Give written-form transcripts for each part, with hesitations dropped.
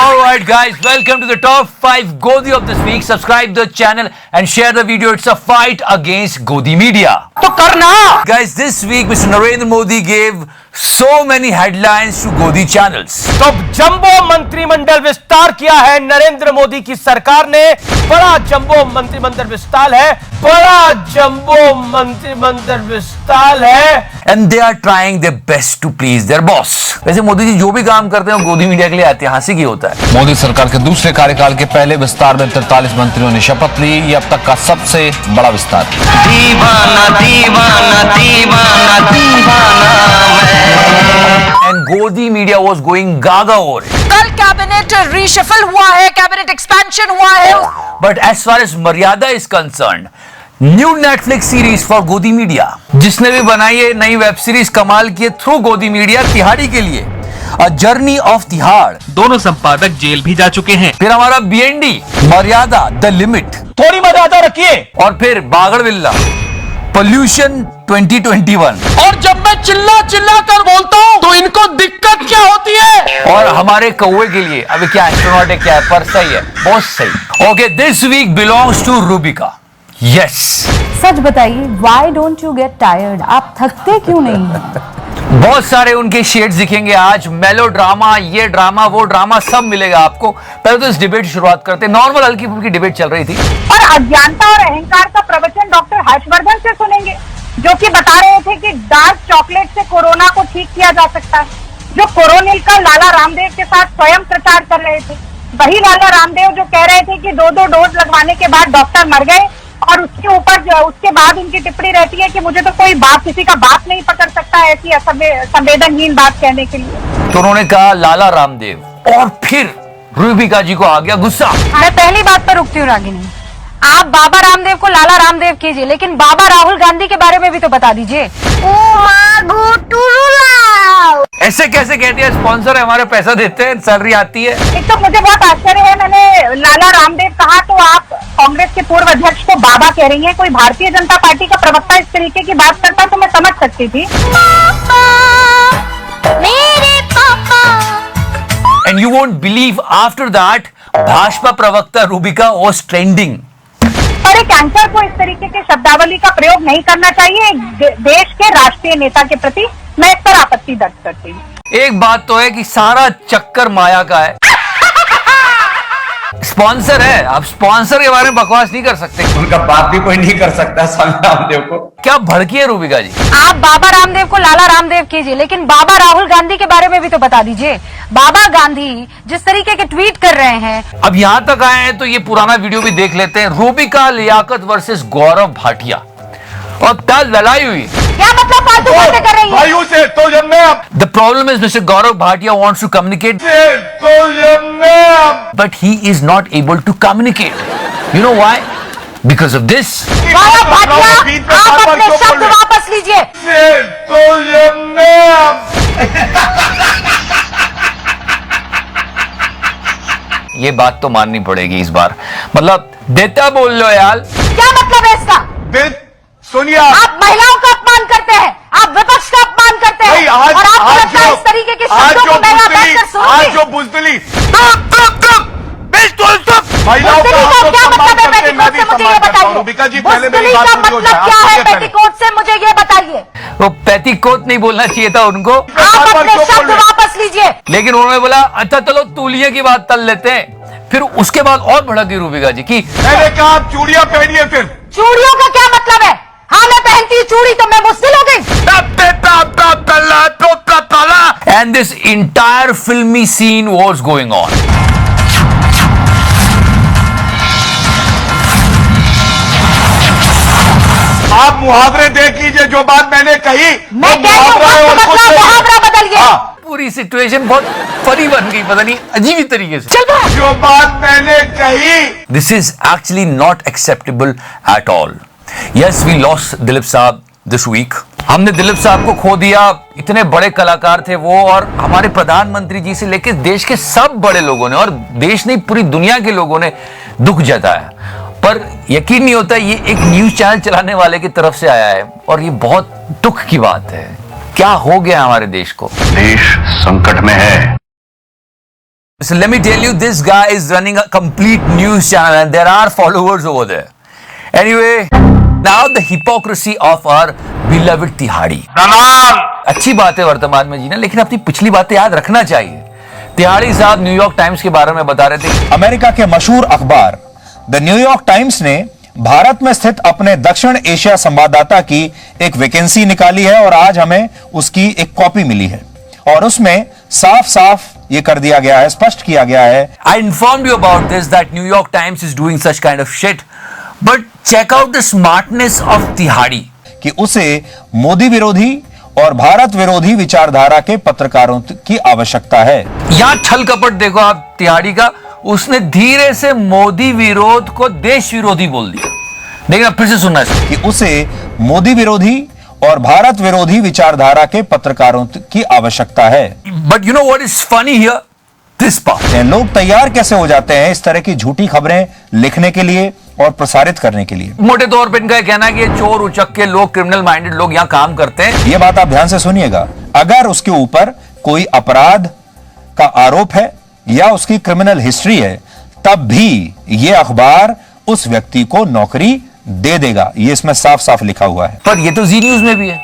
Alright guys, welcome to the top 5 Godi of this week. Subscribe the channel and share the video. It's a fight against Godi media. तो करना Guys, this week Mr. Narendra Modi gave so many headlines to Godi channels. तो jumbo मंत्रिमंडल विस्तार किया है नरेंद्र मोदी की सरकार ने। बड़ा जंबो मंत्रिमंडल विस्तार है, बड़ा जंबो मंत्रिमंडल विस्तार है। And they are trying their best to please their boss. वैसे मोदी जी जो भी काम करते हैं गोदी मीडिया के लिए ऐतिहासिक ही होता है। मोदी सरकार के दूसरे कार्यकाल के पहले विस्तार में 43 मंत्रियों ने शपथ ली। ये अब तक का सबसे बड़ा विस्तार। दीवाना दीवाना दीवाना दीवाना And Godi media was going gaga over it. कल कैबिनेट रीशफल हुआ है, कैबिनेट एक्सपेंशन हुआ है। But as far as मर्यादा is concerned, new Netflix series for गोदी मीडिया, जिसने भी बनाई है नई वेब सीरीज कमाल की थ्रू गोदी मीडिया तिहाड़ी के लिए, अ जर्नी ऑफ तिहाड़। दोनों संपादक जेल भी जा चुके हैं। फिर हमारा BND मर्यादा द लिमिट, थोड़ी मर्यादा रखिए। और फिर बागड़विल्ला पोल्यूशन 2021। और जब मैं चिल्ला चिल्ला कर बोलता हूँ तो इनको दिक्कत क्या होती है? और हमारे कौवे के लिए अभी क्या एस्ट्रोनॉट है, क्या है, पर सही है, बहुत सही। Okay, this week belongs to Rubika. Yes, सच बताइए, why don't you get tired? आप थकते क्यों नहीं? बहुत सारे उनके शेड्स दिखेंगे आज। मेलो ड्रामा, ये ड्रामा, वो ड्रामा, सब मिलेगा आपको। पहले तो इस डिबेट की शुरुआत करते हैं। नॉर्मल हल्की फुल्की डिबेट चल रही थी। और अज्ञानता और अहंकार का प्रवचन डॉक्टर हर्षवर्धन से सुनेंगे, जो कि बता रहे थे कि डार्क चॉकलेट से कोरोना को ठीक किया जा सकता है, जो कोरोनिल का लाला रामदेव के साथ स्वयं प्रचार कर रहे थे। वही लाला रामदेव जो कह रहे थे कि 2-2 डोज लगवाने के बाद डॉक्टर मर गए, और उसके ऊपर उसके बाद उनकी टिप्पणी रहती है कि मुझे तो कोई बात, किसी का बात नहीं पकड़ सकता ऐसी संवेदनहीन बात कहने के लिए। तो उन्होंने कहा लाला रामदेव, और फिर रूबिका जी को आ गया गुस्सा। मैं पहली बात पर रुकती हूँ रागिनी। आप बाबा रामदेव को लाला रामदेव कीजिए, लेकिन बाबा राहुल गांधी के बारे में भी तो बता दीजिए। ऐसे कैसे कहती है? स्पॉन्सर है हमारे, पैसा देते हैं, सैलरी आती है। एक तो मुझे बहुत आश्चर्य है, मैंने लाला रामदेव कहा तो आप कांग्रेस के पूर्व अध्यक्ष को बाबा कह रही हैं। कोई भारतीय जनता पार्टी का प्रवक्ता इस तरीके की बात करता तो मैं समझ सकती थी। मेरे पापा। And you won't believe, after that Bhajpa प्रवक्ता रूबिका वाज ट्रेंडिंग। और एक एंकर को इस तरीके के शब्दावली का प्रयोग नहीं करना चाहिए देश के राष्ट्रीय नेता के प्रति। मैं इस पर आपत्ति दर्ज करती हूँ। एक बात तो है कि सारा चक्कर माया का है। स्पॉन्सर है, आप स्पॉन्सर के बारे में बकवास नहीं कर सकते। उनका बात भी कोई नहीं कर सकता स्वामी रामदेव को। क्या भड़की है रूबिका जी? आप बाबा रामदेव को लाला रामदेव कीजिए, लेकिन बाबा राहुल गांधी के बारे में भी तो बता दीजिए। बाबा गांधी जिस तरीके के ट्वीट कर रहे हैं। अब यहाँ तक आए हैं तो ये पुराना वीडियो भी देख लेते हैं। रूबिका लियाकत वर्सेस गौरव भाटिया, और क्या लड़ाई हुई। क्या मतलब फालतू बातें कर रही है? भाइयों से तो जब मैं The problem is Mr. Gaurav Bhatia wants to communicate, but he is not able to communicate. You know why? Because of this. Gaurav Bhatia, आप अपने शब्द वापस लीजिए। ये बात तो माननी पड़ेगी इस बार। मतलब देता बोल लो यार। क्या मतलब है इसका? सोनिया, आप महिलाओं का अपमान करते हैं, आप विपक्ष का अपमान करते हैं, और आपको लगता है इस तरीके के शब्दों को मैं यहाँ बैठकर सुनूंगी? आज जो बुज़दिली बुज़दिली का क्या मतलब है पेटीकोट से, मुझे ये बताइए। रूबिका जी, पहले मेरी बुज़दिली बात का पूरी हो मतलब जाए। क्या है आप आगे पेटीकोट से, मुझे ये बताइए। वो पेटीकोट नहीं बोलना चाहिए था उनको, आप अपने शब्द वापस लीजिए। लेकिन उन्होंने बोला अच्छा चलो तूलिये की बात तल लेते हैं। फिर उसके बाद और भड़क गई रूबिका जी की मैंने कहा आप चूड़ियां पहनिए। फिर चूड़ियों का क्या मतलब है? हाँ, मैं पहनती हूँ चूड़ी तो मैं मुश्किल हो गई। And this entire filmy scene was going on. आप मुहावरे देख लीजिए। जो बात मैंने कही मैं वो कह रही हूँ, मुहावरा है, वक्त उनको बदला, चाहिए। मुहावरा बदलिए। हाँ, पूरी सिचुएशन बहुत फनी बन गई, पता नहीं अजीब ही तरीके से। जो बात मैंने कही। This is actually not acceptable at all. Yes, we lost Dilip साहब this week. हमने दिलीप साहब को खो दिया। इतने बड़े कलाकार थे वो, और हमारे प्रधानमंत्री जी से लेकर देश के सब बड़े लोगों ने, और देश नहीं पूरी दुनिया के लोगों ने दुख जताया। पर यकीन नहीं होता ये एक न्यूज चैनल चलाने वाले की तरफ से आया है, और ये बहुत दुख की बात है। क्या हो गया हमारे देश को? देश संकट में है। So let me tell you, this guy is running a complete news channel and there are followers over there. Anyway, now the hypocrisy of our beloved तिहाड़ी. अच्छी बात है वर्तमान में जीना, लेकिन अपनी पिछली बातें याद रखना चाहिए. तिहाड़ी साहब न्यूयॉर्क टाइम्स के बारे में बता रहे थे. अमेरिका के मशहूर अखबार द न्यूयॉर्क टाइम्स ने भारत में स्थित अपने दक्षिण एशिया संवाददाता की एक वैकेंसी निकाली है और आज हमें उसकी एक कॉपी मिली है और उसमें साफ साफ ये कर दिया गया है, स्पष्ट किया गया है. I informed you about this that New York Times is doing such kind of shit, but check out the smartness of तिहाड़ी. कि उसे मोदी विरोधी और भारत विरोधी विचारधारा के पत्रकारों की आवश्यकता है. यहां छल कपट देखो आप तिहाड़ी का. उसने धीरे से मोदी विरोध को देश विरोधी बोल दिया. लेकिन अब फिर से सुनना है कि उसे मोदी विरोधी और भारत विरोधी विचारधारा के पत्रकारों की आवश्यकता है. But you know what is funny here? This part. लोग तैयार कैसे हो जाते हैं इस तरह की झूठी खबरें लिखने के लिए और प्रसारित करने के लिए. मोटे तौर पे इनका कहना है कि ये चोर उचक के लोग, क्रिमिनल माइंडेड लोग यहां काम करते हैं. ये बात आप ध्यान से सुनिएगा. अगर उसके ऊपर कोई अपराध का आरोप है या उसकी क्रिमिनल हिस्ट्री है, तब भी ये अखबार उस व्यक्ति को नौकरी दे देगा. ये इसमें साफ साफ लिखा हुआ है. पर ये तो जी न्यूज में भी है,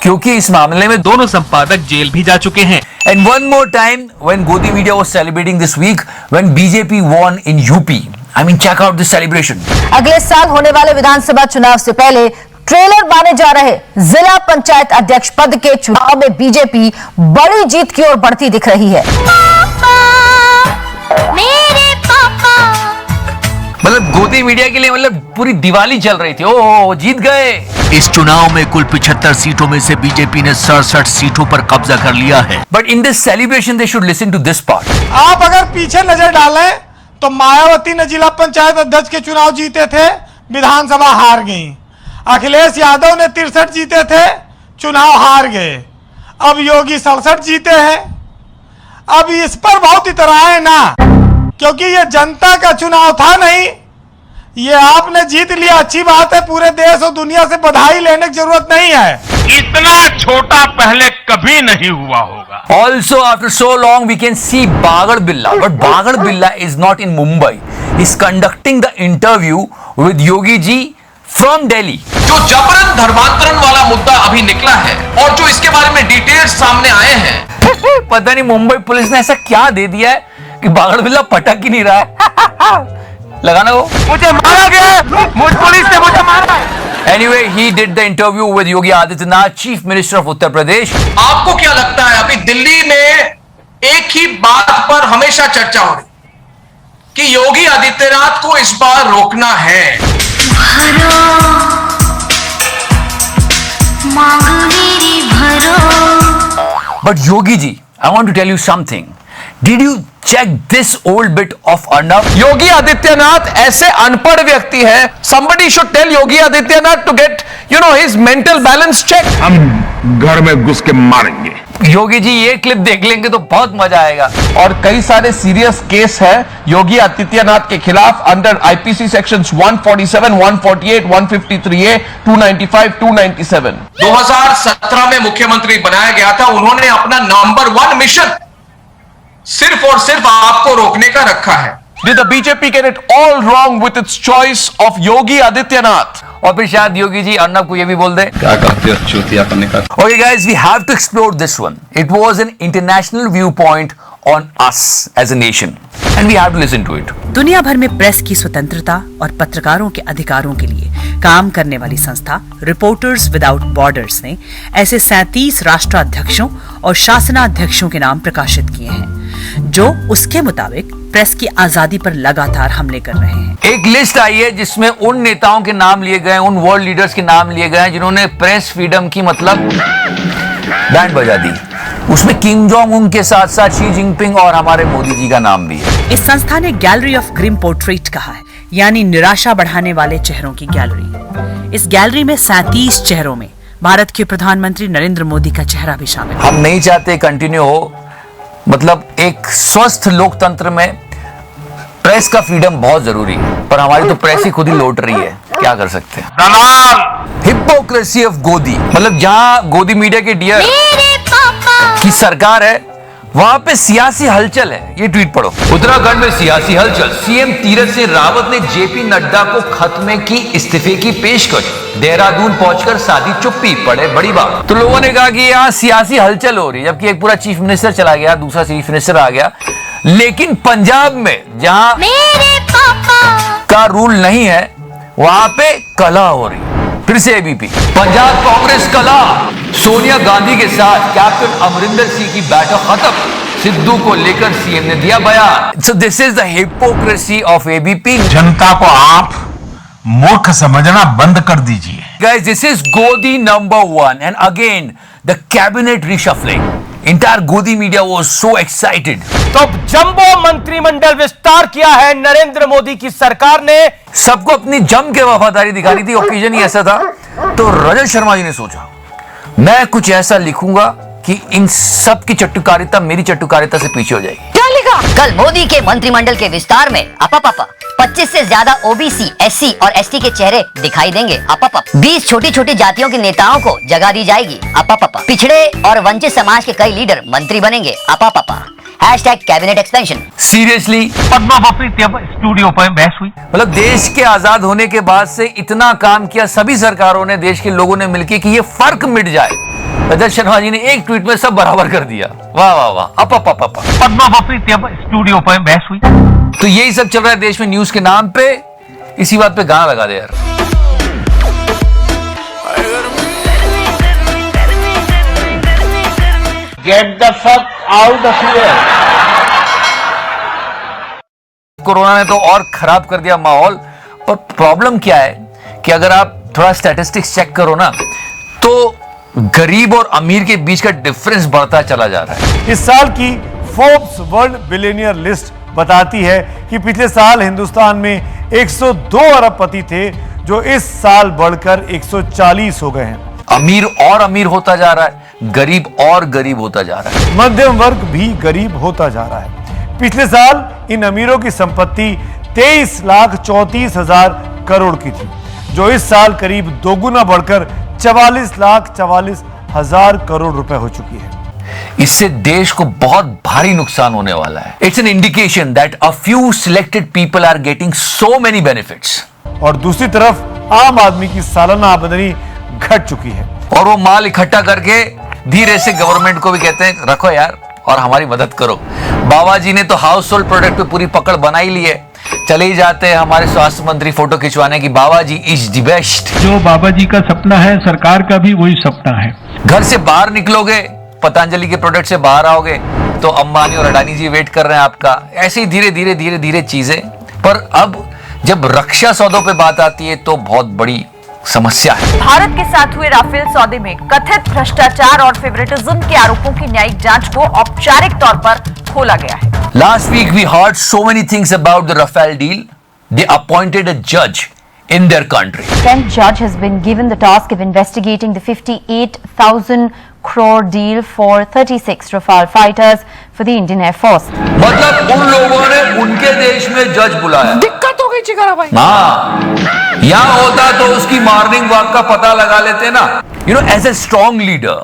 क्योंकि इस मामले में दोनों संपादक जेल भी जा चुके हैं. And one more time when Godi media was celebrating this week when BJP won in UP. I mean check out this celebration. अगले साल होने वाले विधानसभा चुनाव से पहले ट्रेलर माने जा रहे जिला पंचायत अध्यक्ष पद के चुनाव में बीजेपी बड़ी जीत की ओर बढ़ती दिख रही है. मेरे पापा. मतलब गोदी मीडिया के लिए मतलब पूरी दिवाली चल रही थी. ओ जीत गए. इस चुनाव में कुल 75 सीटों में से बीजेपी ने 67 सीटों पर कब्जा कर लिया है. But in this celebration they should listen to this part. आप अगर पीछे नजर डालें तो मायावती ने जिला पंचायत अध्यक्ष के चुनाव जीते थे, विधानसभा हार गई. अखिलेश यादव ने 63 जीते थे, चुनाव हार गए. अब योगी 67 जीते हैं. अब इस पर बहुत इतराए ना, क्योंकि ये जनता का चुनाव था नहीं. ये आपने जीत लिया, अच्छी बात है. पूरे देश और दुनिया से बधाई लेने की जरूरत नहीं है. इतना छोटा पहले कभी नहीं हुआ होगा. Also, after so long, we can see Bagar Billa, but Bagar Billa is not in Mumbai. He's conducting the interview with Yogi Ji from Delhi. जो जबरन धर्मांतरण वाला मुद्दा अभी निकला है और जो इसके बारे में डिटेल्स सामने आए हैं, पता नहीं मुंबई पुलिस ने ऐसा क्या दे दिया है कि बागड़ बिल्ला पटक ही नहीं रहा है. लगाना वो. मुझे मारा गया, मुझ पुलिस ने मुझे मारा. Anyway, he did the interview with Yogi Adityanath, Chief Minister of Uttar Pradesh. आपको क्या लगता है अभी दिल्ली में एक ही बात पर हमेशा चर्चा हो रही कि योगी आदित्यनाथ को इस बार रोकना है. But Yogi ji, I want to tell you something. Did you check this old bit of Arnav? Yogi Adityanath ऐसे अनपढ़ व्यक्ति है. Somebody should tell Yogi Adityanath to get, his mental balance checked. हम घर में घुस के मारेंगे. योगी जी ये क्लिप देख लेंगे तो बहुत मजा आएगा. और कई सारे सीरियस केस है योगी आदित्यनाथ के खिलाफ अंडर आईपीसी सेक्शंस 147, 148, 153A, 295, 297. 2017 में मुख्यमंत्री बनाया गया था. उन्होंने अपना नंबर 1 मिशन सिर्फ और सिर्फ आपको रोकने का रखा है. Did the BJP get it all wrong with its choice of Yogi Adityanath? और फिर शायद योगी जी अर्नब को ये भी बोल दे. क्या कहते हो चूतिया करने का. Okay guys, we have to explore this one. It was an international viewpoint on us as a nation and we have to listen to it. दुनिया भर में प्रेस की स्वतंत्रता और पत्रकारों के अधिकारों के लिए काम करने वाली संस्था रिपोर्टर्स विदाउट बॉर्डर्स ने ऐसे 37 राष्ट्राध्यक्षों और शासनाध्यक्षों के नाम प्रकाशित किए हैं जो उसके मुताबिक प्रेस की आजादी पर लगातार हमले कर रहे हैं. एक लिस्ट आई है जिसमें उन नेताओं के नाम लिए गए, उन वर्ल्ड लीडर्स के नाम लिए गए जिन्होंने प्रेस फ्रीडम की मतलब बैंड बजा दी. उसमें किम जोंग उन के साथ साथ शी जिनपिंग और हमारे मोदी जी का नाम भी है. इस संस्था ने गैलरी ऑफ ग्रिम पोर्ट्रेट कहा है, यानी निराशा बढ़ाने वाले चेहरों की गैलरी. इस गैलरी में 37 चेहरों में भारत के प्रधानमंत्री नरेंद्र मोदी का चेहरा भी शामिल है. हम नहीं चाहते कंटिन्यू हो. मतलब एक स्वस्थ लोकतंत्र में प्रेस का फ्रीडम बहुत जरूरी है, पर हमारी तो प्रेस ही खुद ही लौट रही है. क्या कर सकते हैं. हिपोक्रेसी ऑफ गोदी, मतलब जहां गोदी मीडिया के डियर की सरकार है वहां पे सियासी हलचल है, ये ट्वीट पढ़ो। उत्तराखंड में सियासी हलचल, सीएम तीरथ सिंह रावत ने जेपी नड्डा को खत में की इस्तीफे की पेशकश, देहरादून पहुंचकर साधी चुप्पी, पड़े बड़ी बात। तो लोगों ने कहा कि यहाँ सियासी हलचल हो रही है, जबकि एक पूरा चीफ मिनिस्टर चला गया, दूसरा चीफ मिनिस्टर आ गया। लेकिन पंजाब में जहां मेरे पापा का रूल नहीं है, वहां पे कला हो रही है। फिर से एबीपी, पंजाब कांग्रेस कला, सोनिया गांधी के साथ कैप्टन अमरिंदर सिंह की बैठक खत्म, सिद्धू को लेकर सीएम ने दिया बयान। So this is the hypocrisy of ABP. जनता को आप मूर्ख समझना बंद कर दीजिए। Guys, this is Godi number 1 and again the cabinet reshuffling. Entire Godi media was so excited. तो जंबो मंत्रिमंडल विस्तार किया है नरेंद्र मोदी की सरकार ने। सबको अपनी जम के वफादारी दिखानी थी, ओकेजन ही ऐसा था। तो रजत शर्मा जी ने सोचा मैं कुछ ऐसा लिखूंगा कि इन सब की चट्टुकारिता मेरी चट्टुकारिता से पीछे हो जाएगी। क्या लिखा? कल मोदी के मंत्रिमंडल के विस्तार में 25 से ज्यादा ओबीसी, एससी और एसटी के चेहरे दिखाई देंगे। 20 छोटी छोटी जातियों के नेताओं को जगह दी जाएगी। पिछड़े और वंचित समाज के कई लीडर मंत्री बनेंगे। Cabinet expansion. सीरियसली पद्मा बफरीत स्टूडियो पर बहस हुई। मतलब देश के आजाद होने के बाद से इतना काम किया सभी सरकारों ने, देश के लोगों ने मिलकर कि ये फर्क मिट जाए। रजत शर्मा जी ने एक ट्वीट में सब बराबर कर दिया। वाह वाह वाह, पद्मा बफरीत स्टूडियो पर बहस हुई। तो यही सब चल रहा है देश में न्यूज के नाम पे। इसी बात पे गाना लगा दे यार। Get the fuck out of here. Corona ने तो और खराब कर दिया माहौल। और प्रॉब्लम क्या है कि अगर आप थोड़ा स्टैटिस्टिक्स चेक करो ना, तो गरीब और अमीर के बीच का डिफरेंस बढ़ता चला जा रहा है। इस साल की फोर्ब्स वर्ल्ड बिलियनियर लिस्ट बताती है कि पिछले साल हिंदुस्तान में 102 अरबपति थे, जो इस साल बढ़कर 140 हो गए हैं। अमीर और अमीर होता जा रहा है, गरीब और गरीब होता जा रहा है। मध्यम वर्ग भी गरीब होता जा रहा है। पिछले साल इन अमीरों की संपत्ति 23,34,000 करोड़ की थी, जो इस साल करीब दोगुना बढ़कर 44,44,000 करोड़ रुपए हो चुकी है। इससे देश को बहुत भारी नुकसान होने वाला है। It's an indication that a few selected people are getting so many benefits. और दूसरी तरफ आम आदमी की सालाना आमदनी घट चुकी है, और वो माल इकट्ठा करके धीरे से गवर्नमेंट को भी कहते हैं रखो यार और हमारी मदद करो। बाबा जी ने तो हाउस होल्ड प्रोडक्ट पे पूरी पकड़ बना ही ली है। चले ही जाते हैं हमारे स्वास्थ्य मंत्री फोटो खिंचवाने की, बाबा जी इज द बेस्ट। जो बाबा जी का सपना है, सरकार का भी वही सपना है। घर से बाहर निकलोगे, पतंजलि के प्रोडक्ट से बाहर आओगे तो अंबानी और अडानी जी वेट कर रहे हैं आपका। ऐसे ही धीरे धीरे धीरे धीरे चीजें। पर अब जब रक्षा सौदों पे बात आती है तो बहुत बड़ी समस्या है। भारत के साथ हुए राफेल सौदे में कथित भ्रष्टाचार और फेवरेटिज्म के आरोपों की न्यायिक जांच को औपचारिक तौर पर खोला गया है। Last week we heard so many things about the Rafale deal. They appointed a judge in their country. French judge has been given the task of investigating the 58,000 crore deal for 36 Rafale fighters for the Indian Air Force. मतलब उन लोगों ने उनके देश में जज बुलाया। दिक्कत हो गई जिगरा भाई। हाँ, यहाँ होता तो उसकी मॉर्निंग वॉक का पता लगा लेते ना। You know, as a strong leader,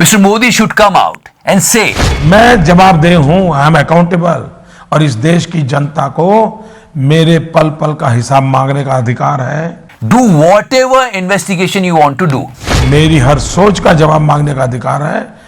Mr. Modi should come out and say, मैं जवाबदेह हूं, आई एम अकाउंटेबल, और इस देश की जनता को मेरे पल पल का हिसाब मांगने का अधिकार है। do whatever investigation you want to do. मेरी हर सोच का जवाब मांगने का अधिकार है।